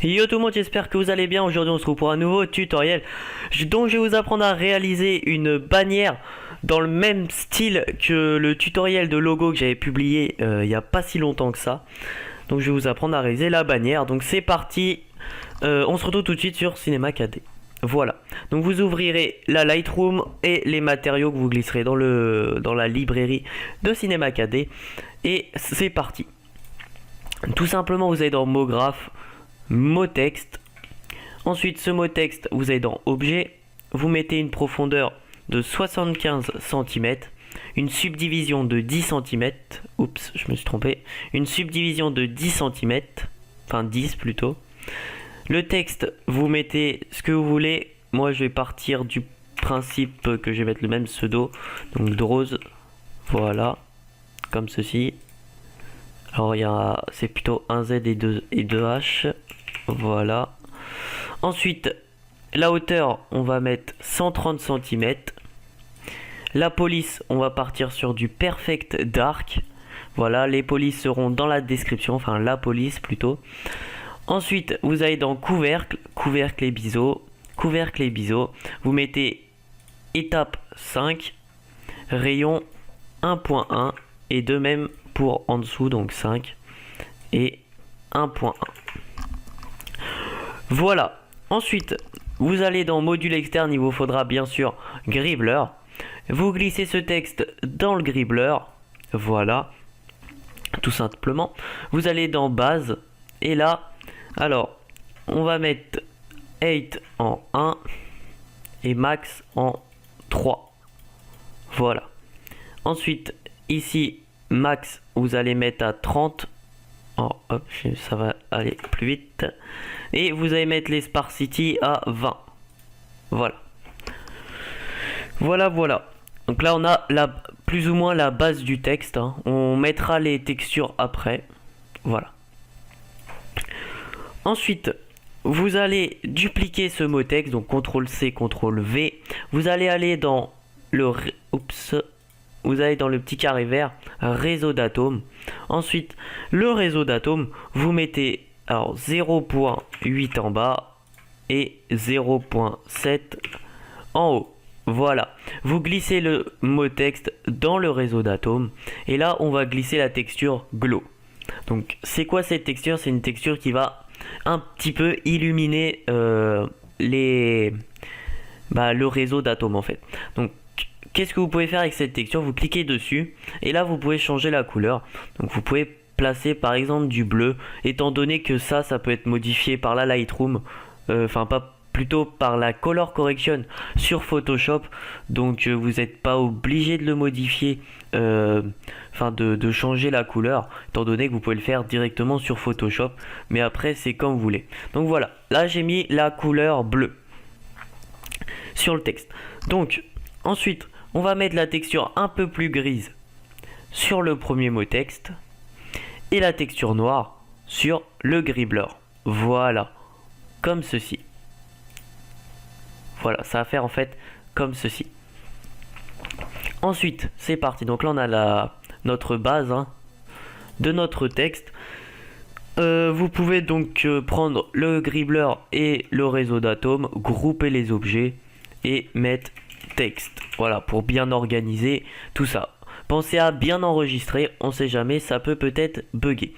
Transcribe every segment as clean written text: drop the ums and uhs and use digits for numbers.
Yo tout le monde, j'espère que vous allez bien. Aujourd'hui on se retrouve pour un nouveau tutoriel dont je vais vous apprendre à réaliser une bannière dans le même style que le tutoriel de logo que j'avais publié il n'y a pas si longtemps que ça. Donc je vais vous apprendre à réaliser la bannière. Donc c'est parti, on se retrouve tout de suite sur Cinema 4D. Voilà, donc vous ouvrirez la Lightroom et les matériaux que vous glisserez dans la librairie de Cinema 4D. Et c'est parti. Tout simplement vous allez dans mot graphe, mot texte. Ensuite ce mot texte vous allez dans objet, vous mettez une profondeur de 75 cm, une subdivision de 10 cm, oups je me suis trompé, une subdivision de 10 cm, enfin 10 plutôt. Le texte vous mettez ce que vous voulez, moi je vais partir du principe que je vais mettre le même pseudo, donc Drose, voilà, comme ceci. Alors c'est plutôt un Z et deux H. Voilà. Ensuite, la hauteur, on va mettre 130 cm. La police, on va partir sur du Perfect Dark. Voilà, les polices seront dans la description, enfin la police plutôt. Ensuite, vous allez dans couvercle, couvercle et biseau. Couvercle et biseau, vous mettez étape 5, rayon 1.1 et de même pour en dessous, donc 5 et 1.1. Voilà. Ensuite, vous allez dans module externe, il vous faudra bien sûr Gribbler. Vous glissez ce texte dans le Gribbler. Voilà. Tout simplement. Vous allez dans base. Et là, alors, on va mettre 8 en 1 et max en 3. Voilà. Ensuite, ici, max, vous allez mettre à 30. Oh, hop, ça va aller plus vite. Et vous allez mettre les sparsity à 20. Voilà. Voilà. Donc là, on a plus ou moins la base du texte. Hein. On mettra les textures après. Voilà. Ensuite, vous allez dupliquer ce mot texte. Donc CTRL-C, CTRL-V. Vous allez aller dans le... Oups. Vous allez dans le petit carré vert, réseau d'atomes. Ensuite, le réseau d'atomes, vous mettez alors 0.8 en bas et 0.7 en haut. Voilà. Vous glissez le mot texte dans le réseau d'atomes. Et là, on va glisser la texture glow. Donc, c'est quoi cette texture? C'est une texture qui va un petit peu illuminer le réseau d'atomes en fait. Donc, qu'est-ce que vous pouvez faire avec cette texture? Vous cliquez dessus et là vous pouvez changer la couleur. Donc vous pouvez placer par exemple du bleu, étant donné que ça peut être modifié par la Lightroom, enfin pas plutôt par la Color Correction sur Photoshop. Donc vous n'êtes pas obligé de le modifier, enfin de changer la couleur, étant donné que vous pouvez le faire directement sur Photoshop. Mais après c'est comme vous voulez. Donc voilà, là j'ai mis la couleur bleue sur le texte. Donc ensuite on va mettre la texture un peu plus grise sur le premier mot texte et la texture noire sur le Gribbler. Voilà, comme ceci. Voilà, ça va faire en fait comme ceci. Ensuite, c'est parti. Donc là, on a notre base de notre texte. Vous pouvez donc prendre le Gribbler et le réseau d'atomes, grouper les objets et mettre texte. Voilà, pour bien organiser tout ça. Pensez à bien enregistrer, on sait jamais, ça peut peut-être bugger.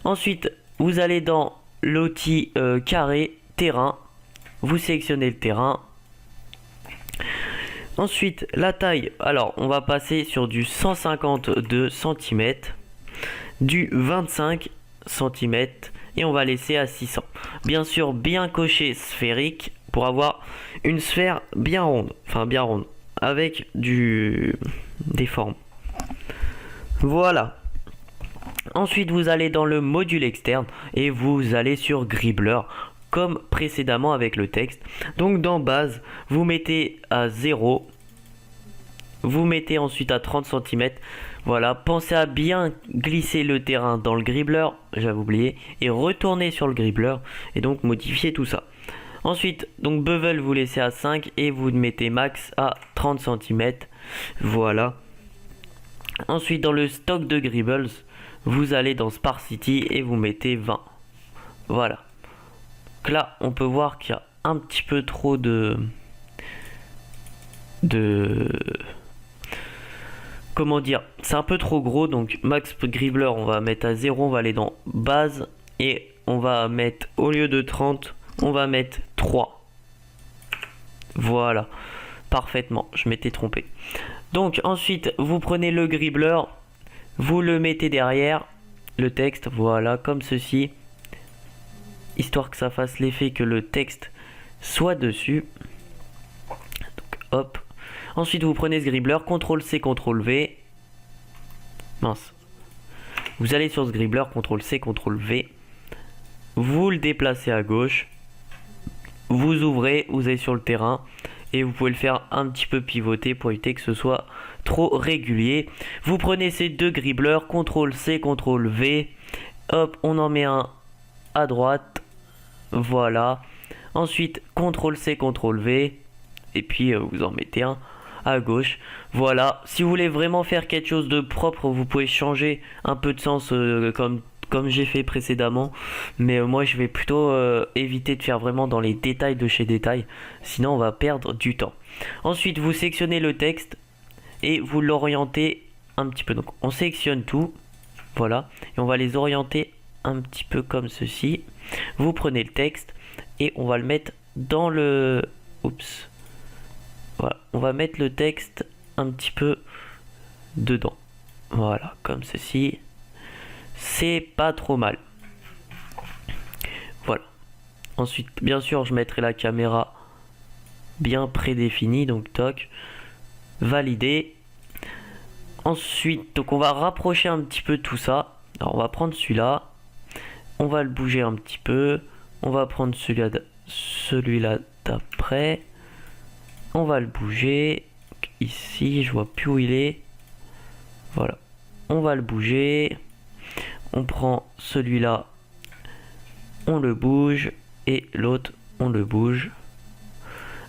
Ensuite, vous allez dans l'outil carré, terrain. Vous sélectionnez le terrain. Ensuite, la taille. Alors, on va passer sur du 152 cm, du 25 cm et on va laisser à 600. Bien sûr, bien cocher sphérique pour avoir une sphère bien ronde, avec des formes. Voilà. Ensuite, vous allez dans le module externe et vous allez sur Gribbler, comme précédemment avec le texte. Donc dans base, vous mettez à 0. Vous mettez ensuite à 30 cm. Voilà, pensez à bien glisser le terrain dans le Gribbler, j'avais oublié, et retourner sur le Gribbler et donc modifier tout ça. Ensuite, donc bevel vous laissez à 5 et vous mettez max à 30 cm. Voilà. Ensuite, dans le stock de Gribbles, vous allez dans Sparsity et vous mettez 20. Voilà. là, on peut voir qu'il y a un petit peu trop de comment dire, c'est un peu trop gros. Donc max gribbler, on va mettre à 0, on va aller dans base et on va mettre, au lieu de 30, on va mettre 3. Voilà, parfaitement, je m'étais trompé. Donc ensuite, vous prenez le gribbler, vous le mettez derrière le texte, voilà, comme ceci, histoire que ça fasse l'effet que le texte soit dessus. Donc hop. Ensuite, vous prenez ce gribbler, CTRL-C, CTRL-V. Mince. Vous allez sur ce gribbler, CTRL-C, CTRL-V. Vous le déplacez à gauche. Vous ouvrez, vous allez sur le terrain. Et vous pouvez le faire un petit peu pivoter pour éviter que ce soit trop régulier. Vous prenez ces deux gribblers, CTRL-C, CTRL-V. Hop, on en met un à droite. Voilà. Ensuite, CTRL-C, CTRL-V. Et puis, vous en mettez un à gauche. Voilà. Si vous voulez vraiment faire quelque chose de propre, vous pouvez changer un peu de sens comme j'ai fait précédemment. Mais moi, je vais plutôt éviter de faire vraiment dans les détails de chez détail. Sinon, on va perdre du temps. Ensuite, vous sélectionnez le texte et vous l'orientez un petit peu. Donc, on sélectionne tout. Voilà. Et on va les orienter un petit peu comme ceci. Vous prenez le texte et on va le mettre dans le... Oups. Voilà, on va mettre le texte un petit peu dedans. Voilà, comme ceci. C'est pas trop mal. Voilà. Ensuite, bien sûr, je mettrai la caméra bien prédéfinie. Donc, toc. Valider. Ensuite, donc on va rapprocher un petit peu tout ça. Alors, on va prendre celui-là. On va le bouger un petit peu. On va prendre celui-là d'après. On va le bouger. Ici, je vois plus où il est. Voilà. On va le bouger. On prend celui-là. On le bouge. Et l'autre, on le bouge.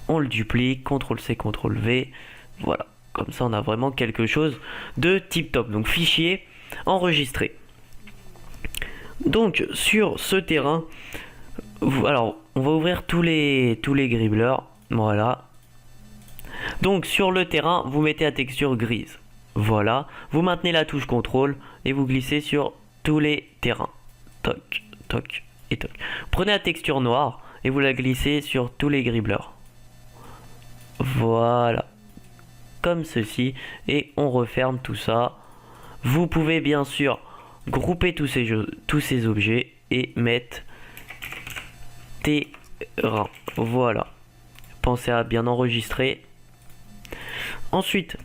On le duplique. CTRL-C, CTRL-V. Voilà. Comme ça, on a vraiment quelque chose de tip top. Donc, fichier enregistré. Donc, sur ce terrain, alors, on va ouvrir tous les gribblers. Voilà. Donc sur le terrain, vous mettez la texture grise. Voilà. Vous maintenez la touche contrôle et vous glissez sur tous les terrains. Toc, toc et toc. Prenez la texture noire et vous la glissez sur tous les gribblers. Voilà. Comme ceci. Et on referme tout ça. Vous pouvez bien sûr grouper tous ces objets et mettre terrain. Voilà. Pensez à bien enregistrer. Ensuite,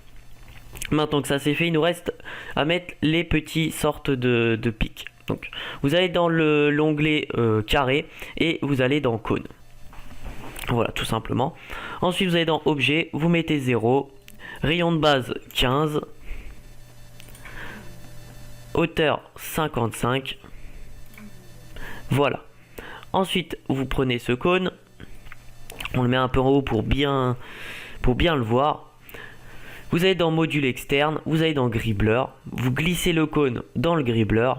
maintenant que ça c'est fait, il nous reste à mettre les petits sortes de pics. Donc, vous allez dans l'onglet carré et vous allez dans cône. Voilà, tout simplement. Ensuite, vous allez dans objet, vous mettez 0, rayon de base 15, hauteur 55. Voilà. Ensuite, vous prenez ce cône, on le met un peu en haut pour bien le voir. Vous allez dans module externe, vous allez dans gribbler, vous glissez le cône dans le gribbler,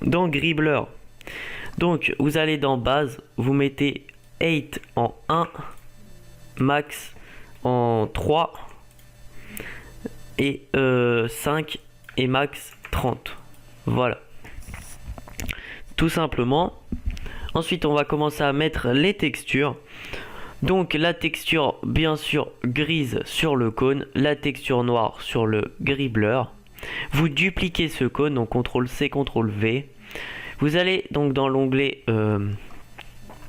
donc vous allez dans base, vous mettez 8 en 1, max en 3 et 5 et max 30. Voilà. Tout simplement. Ensuite, on va commencer à mettre les textures. Donc la texture bien sûr grise sur le cône, la texture noire sur le gribbler. Vous dupliquez ce cône, donc CTRL-C, CTRL-V. Vous allez donc dans l'onglet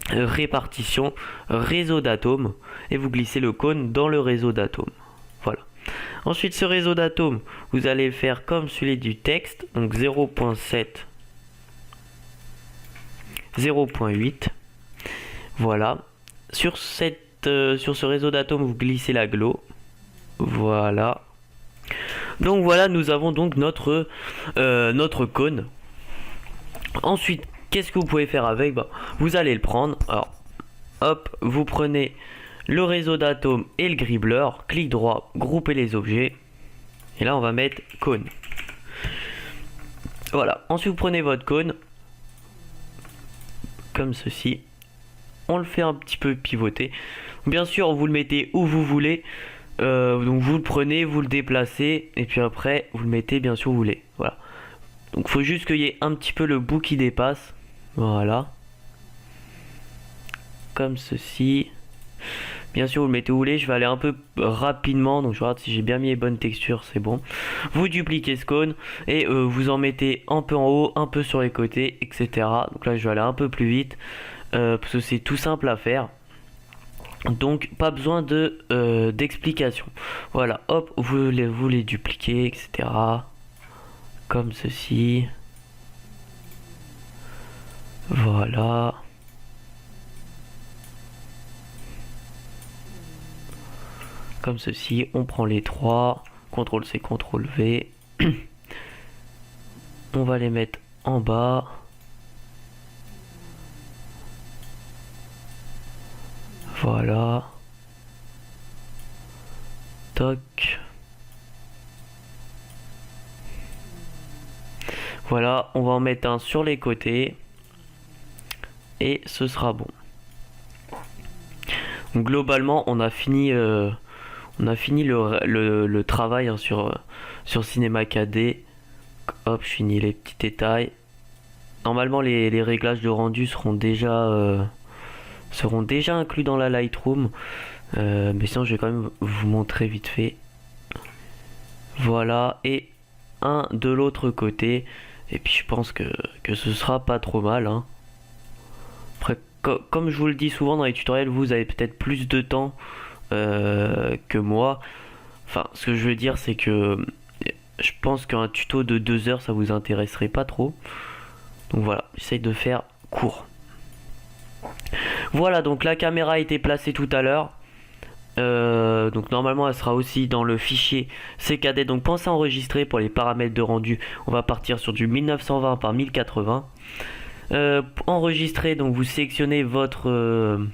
répartition, réseau d'atomes, et vous glissez le cône dans le réseau d'atomes. Voilà. Ensuite ce réseau d'atomes, vous allez le faire comme celui du texte, donc 0.7, 0.8. Voilà. Sur ce réseau d'atomes, vous glissez la glow. Voilà. Donc voilà, nous avons donc notre cône. Ensuite, qu'est-ce que vous pouvez faire avec? Vous allez le prendre. Alors, hop, vous prenez le réseau d'atomes et le gribbler. Clic droit, grouper les objets. Et là, on va mettre cône. Voilà. Ensuite, vous prenez votre cône. Comme ceci. on le fait un petit peu pivoter. Bien sûr, vous le mettez où vous voulez. Donc vous le prenez, vous le déplacez et puis après vous le mettez bien sûr où vous voulez. Voilà. Donc faut juste qu'il y ait un petit peu le bout qui dépasse. Voilà. Comme ceci. Bien sûr vous le mettez où vous voulez. Je vais aller un peu rapidement. Donc je regarde si j'ai bien mis les bonnes textures. C'est bon. Vous dupliquez ce cône. Et vous en mettez un peu en haut, un peu sur les côtés, etc. Donc là je vais aller un peu plus vite. Parce que c'est tout simple à faire. Donc pas besoin de d'explication. Voilà, hop, vous les dupliquez, etc. Comme ceci. Voilà. Comme ceci, on prend les trois. CTRL C, CTRL V. On va les mettre en bas. Voilà. Toc. Voilà, on va en mettre un sur les côtés. Et ce sera bon. Donc, globalement, on a fini le travail hein, sur Cinema 4D. Hop, je finis les petits détails. Normalement, les réglages de rendu seront déjà inclus dans la Lightroom. Mais sinon, je vais quand même vous montrer vite fait. Voilà, et un de l'autre côté. Et puis, je pense que ce sera pas trop mal. Hein. Après, comme je vous le dis souvent dans les tutoriels, vous avez peut-être plus de temps que moi. Enfin, ce que je veux dire, c'est que je pense qu'un tuto de 2 heures, ça vous intéresserait pas trop. Donc voilà, j'essaye de faire court. Voilà, donc la caméra a été placée tout à l'heure. Donc normalement elle sera aussi dans le fichier CKD. Donc pensez à enregistrer pour les paramètres de rendu. On va partir sur du 1920 par 1080. Enregistrer, donc vous sélectionnez votre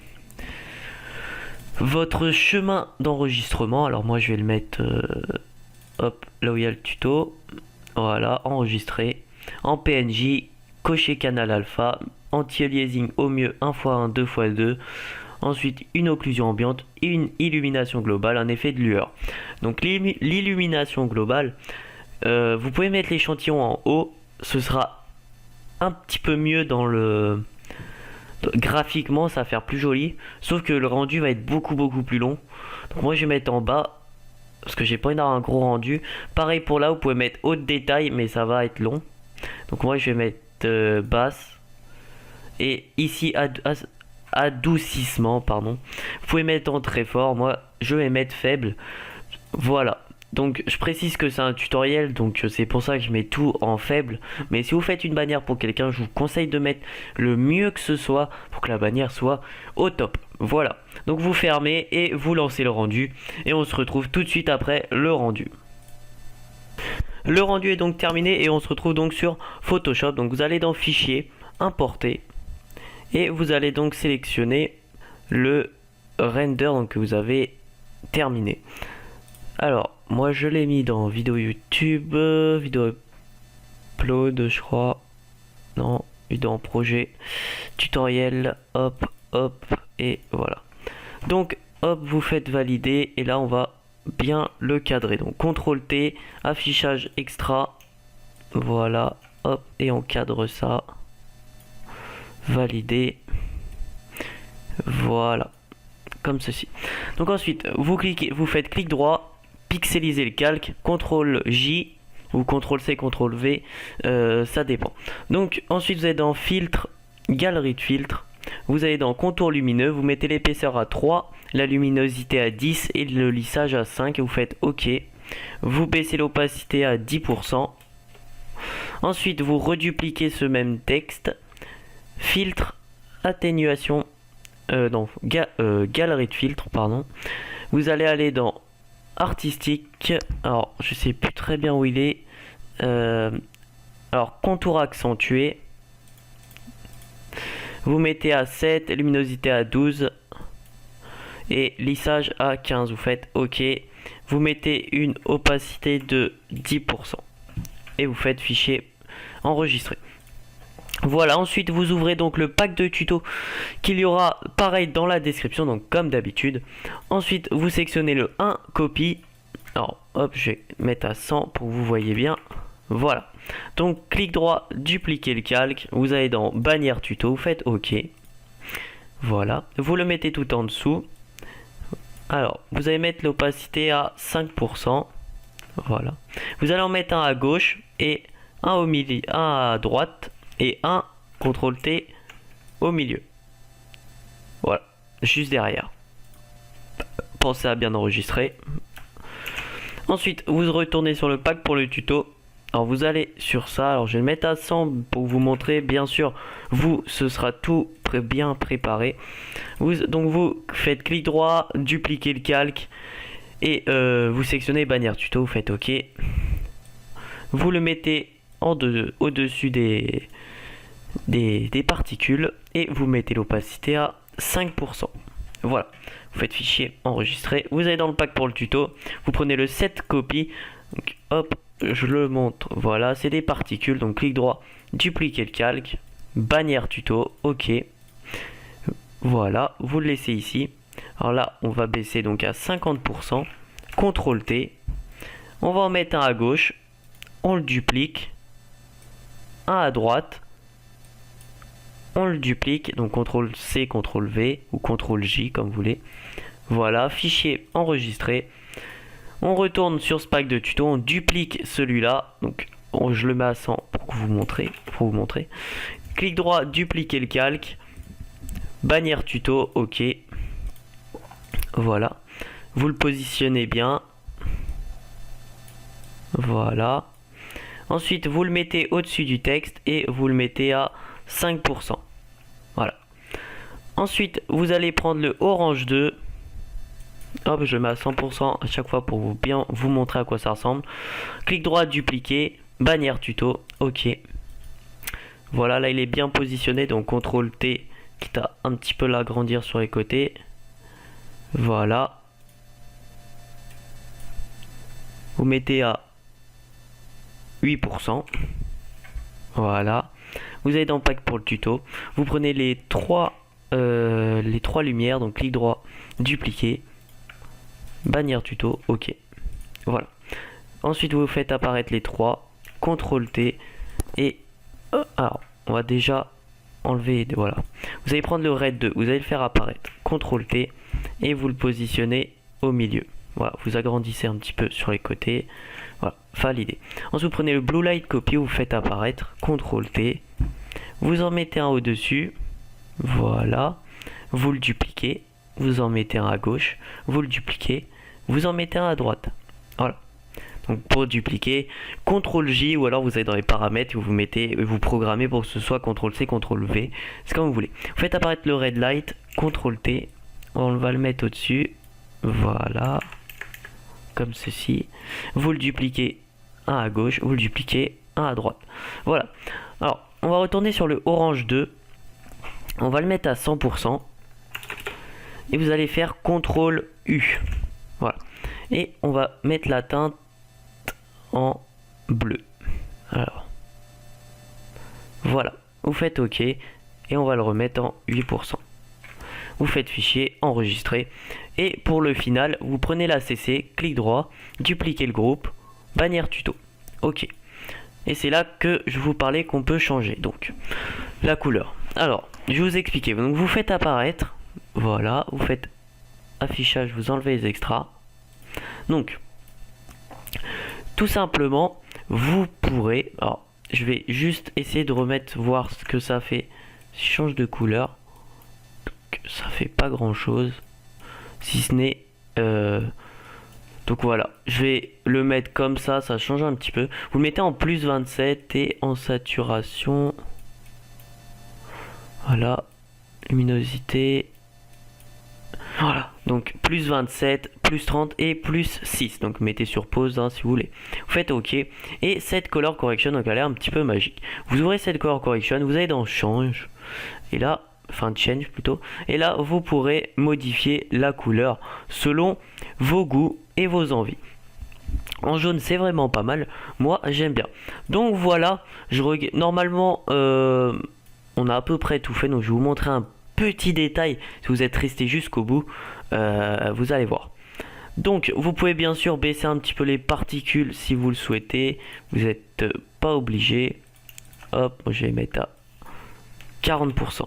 chemin d'enregistrement. Alors moi je vais le mettre hop, là où il y a le tuto. Voilà, enregistrer en PNJ, cocher canal alpha, anti-aliasing au mieux 1x1, 2x2. Ensuite, une occlusion ambiante et une illumination globale, un effet de lueur. Donc l'illumination globale, vous pouvez mettre l'échantillon en haut, ce sera un petit peu mieux dans le... Graphiquement, ça va faire plus joli, sauf que le rendu va être beaucoup plus long. Donc moi je vais mettre en bas, parce que j'ai pas envie d'avoir un gros rendu. Pareil pour là, vous pouvez mettre haut de détail, mais ça va être long. Donc moi je vais mettre basse. Et ici adoucissement, pardon. Vous pouvez mettre en très fort, moi je vais mettre faible. Voilà. Donc je précise que c'est un tutoriel, donc c'est pour ça que je mets tout en faible. Mais si vous faites une bannière pour quelqu'un, je vous conseille de mettre le mieux que ce soit pour que la bannière soit au top. Voilà. Donc vous fermez et vous lancez le rendu. Et on se retrouve tout de suite après le rendu. Le rendu est donc terminé et on se retrouve donc sur Photoshop. Donc vous allez dans Fichier, Importer. Et vous allez donc sélectionner le render donc, que vous avez terminé. Alors, moi je l'ai mis dans vidéo YouTube, vidéo upload, je crois. Non, vidéo en projet, tutoriel, hop, hop, et voilà. Donc, hop, vous faites valider, et là on va bien le cadrer. Donc, CTRL T, affichage extra, voilà, hop, et on cadre ça. Valider, voilà, comme ceci. Donc ensuite, vous faites clic droit, pixeliser le calque, CTRL J ou CTRL C, CTRL V, ça dépend. Donc ensuite vous allez dans filtre, galerie de filtres, vous allez dans contour lumineux, vous mettez l'épaisseur à 3, la luminosité à 10 et le lissage à 5 et vous faites OK. Vous baissez l'opacité à 10%. Ensuite vous redupliquez ce même texte, filtre, atténuation, galerie de filtres, pardon. Vous allez aller dans artistique, alors je sais plus très bien où il est, alors contour accentué, vous mettez à 7, luminosité à 12 et lissage à 15, vous faites OK, vous mettez une opacité de 10% et vous faites fichier enregistrer. Voilà, ensuite vous ouvrez donc le pack de tutos qu'il y aura pareil dans la description, donc comme d'habitude. Ensuite vous sélectionnez le 1 copie. Alors hop, je vais mettre à 100 pour que vous voyez bien. Voilà, donc clic droit, dupliquer le calque, vous allez dans bannière tuto, vous faites OK. Voilà, vous le mettez tout en dessous. Alors, vous allez mettre l'opacité à 5%. Voilà. Vous allez en mettre un à gauche et un au milieu, un à droite et un CTRL-T au milieu. Voilà, juste derrière. Pensez à bien enregistrer. Ensuite, vous retournez sur le pack pour le tuto. Alors vous allez sur ça, alors je vais le mettre à 100 pour vous montrer, bien sûr, vous, ce sera tout bien préparé. Donc vous faites clic droit, dupliquer le calque et vous sélectionnez bannière tuto, vous faites OK. Vous le mettez au-dessus des particules et vous mettez l'opacité à 5%. Voilà, vous faites fichier enregistré, vous allez dans le pack pour le tuto, vous prenez le 7 copie, donc hop, je le montre, voilà, c'est des particules, donc clic droit, dupliquer le calque, bannière tuto, OK. Voilà, vous le laissez ici. Alors là, on va baisser donc à 50%, CTRL T, on va en mettre un à gauche, on le duplique, un à droite, on le duplique, donc CTRL C, CTRL V ou CTRL J comme vous voulez. Voilà, fichier enregistré. On retourne sur ce pack de tuto, on duplique celui-là, donc je le mets à 100 pour vous montrer. Clic droit, dupliquer le calque, bannière tuto, OK. Voilà, vous le positionnez bien. Voilà. Ensuite, vous le mettez au-dessus du texte et vous le mettez à 5%. Voilà. Ensuite, vous allez prendre le orange 2. Hop, je le mets à 100% à chaque fois pour bien vous montrer à quoi ça ressemble. Clic droit, dupliquer, bannière tuto, OK. Voilà, là il est bien positionné, donc CTRL T, quitte à un petit peu l'agrandir sur les côtés. Voilà. Vous mettez à 8%. Voilà. Vous allez dans le pack pour le tuto. Vous prenez les trois lumières, donc clic droit, dupliquer, bannière tuto, OK. Voilà. Ensuite, vous faites apparaître les trois, CTRL T et alors, on va déjà enlever, voilà. Vous allez prendre le red 2, vous allez le faire apparaître, CTRL T et vous le positionnez au milieu. Voilà, vous agrandissez un petit peu sur les côtés. Voilà, validé. Ensuite, vous prenez le blue light copy, vous faites apparaître, CTRL T, vous en mettez un au-dessus. Voilà, vous le dupliquez, vous en mettez un à gauche, vous le dupliquez, vous en mettez un à droite. Voilà. Donc pour dupliquer, CTRL J ou alors vous allez dans les paramètres et vous programmez pour que ce soit CTRL C, CTRL V, c'est comme vous voulez. Vous faites apparaître le red light, CTRL T, on va le mettre au-dessus. Voilà, comme ceci. Vous le dupliquez un à gauche, vous le dupliquez un à droite. Voilà. Alors, on va retourner sur le orange 2. On va le mettre à 100%. Et vous allez faire CTRL U. Voilà. Et on va mettre la teinte en bleu. Alors. Voilà. Vous faites OK. Et on va le remettre en 8%. Vous faites fichier, enregistrer. Et pour le final, vous prenez la CC, clic droit, dupliquer le groupe, bannière tuto. OK. Et c'est là que je vous parlais qu'on peut changer. Donc, la couleur. Alors, je vais vous expliquer. Donc, vous faites apparaître. Voilà. Vous faites affichage, vous enlevez les extras. Donc, tout simplement, vous pourrez... Alors, je vais juste essayer de remettre, voir ce que ça fait. Si je change de couleur, donc, ça fait pas grand chose. Si ce n'est... Donc voilà, je vais le mettre comme ça change un petit peu. Vous le mettez en plus 27 et en saturation. Voilà, luminosité. Voilà, donc plus 27, plus 30 et plus 6. Donc mettez sur pause hein, si vous voulez. Vous faites OK. Et cette color correction donc, a l'air un petit peu magique. Vous ouvrez cette color correction, vous allez dans change. Et là, enfin change plutôt. Et là, vous pourrez modifier la couleur selon vos goûts et vos envies. En jaune, c'est vraiment pas mal. Moi, j'aime bien. Donc voilà, normalement, on a à peu près tout fait. Donc je vais vous montrer un petit détail. Si vous êtes resté jusqu'au bout, vous allez voir. Donc vous pouvez bien sûr baisser un petit peu les particules si vous le souhaitez. Vous n'êtes pas obligé. Hop, moi je vais mettre à 40%.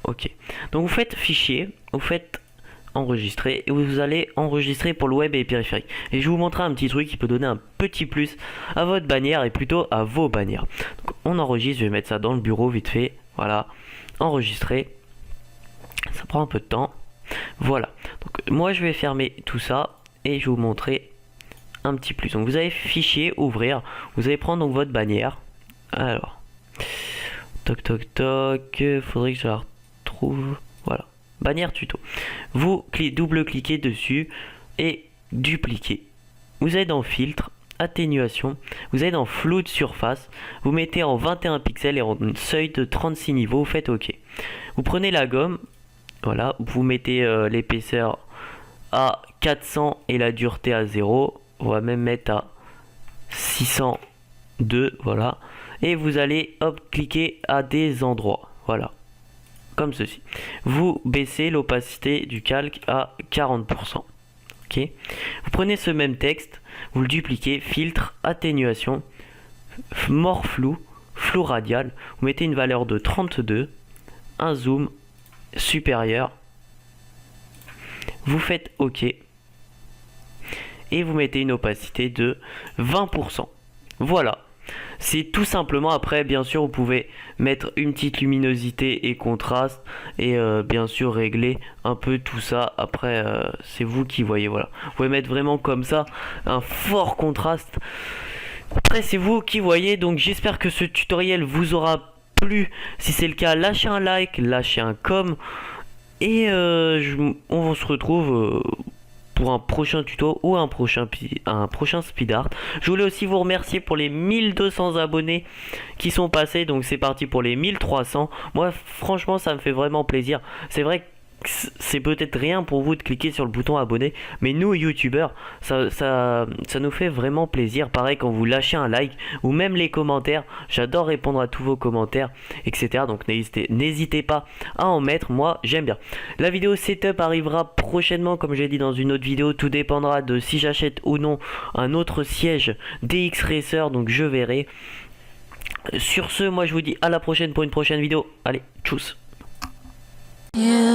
Ok. Donc vous faites fichier, vous faites enregistrer et vous allez enregistrer pour le web et les périphériques. Et je vais vous montrer un petit truc qui peut donner un petit plus à votre bannière et plutôt à vos bannières. Donc on enregistre, je vais mettre ça dans le bureau vite fait. Voilà, enregistrer. Ça prend un peu de temps. Voilà. Donc moi je vais fermer tout ça et je vais vous montrer un petit plus. Donc vous avez fichier, ouvrir. Vous allez prendre donc votre bannière. Alors, toc toc toc. Faudrait que je la retrouve. Voilà. Bannière tuto. Vous double-cliquez dessus et dupliquez. Vous allez dans filtre, atténuation, vous allez dans flou de surface, vous mettez en 21 pixels et en seuil de 36 niveaux, vous faites OK. Vous prenez la gomme, voilà, vous mettez l'épaisseur à 400 et la dureté à 0, on va même mettre à 602, voilà, et vous allez hop cliquer à des endroits, voilà. Comme ceci. Vous baissez l'opacité du calque à 40%. Ok. Vous prenez ce même texte, vous le dupliquez, filtre, atténuation, mort flou, flou radial. Vous mettez une valeur de 32, un zoom supérieur. Vous faites OK. Et vous mettez une opacité de 20%. Voilà. C'est tout simplement, après bien sûr vous pouvez mettre une petite luminosité et contraste et bien sûr régler un peu tout ça. Après c'est vous qui voyez, voilà, vous pouvez mettre vraiment comme ça un fort contraste. Après c'est vous qui voyez. Donc j'espère que ce tutoriel vous aura plu. Si c'est le cas, lâchez un like, lâchez un com et on se retrouve pour un prochain tuto ou un prochain speed art. Je voulais aussi vous remercier pour les 1200 abonnés qui sont passés. Donc c'est parti pour les 1300. Moi franchement ça me fait vraiment plaisir. C'est vrai que c'est peut-être rien pour vous de cliquer sur le bouton abonner, mais nous youtubeurs ça nous fait vraiment plaisir. Pareil quand vous lâchez un like ou même les commentaires, j'adore répondre à tous vos commentaires, etc. Donc n'hésitez pas à en mettre, moi j'aime bien. La vidéo setup arrivera prochainement comme j'ai dit dans une autre vidéo. Tout dépendra de si j'achète ou non un autre siège DX Racer, donc je verrai. Sur ce, moi je vous dis à la prochaine pour une prochaine vidéo. Allez, tchuss. Yeah.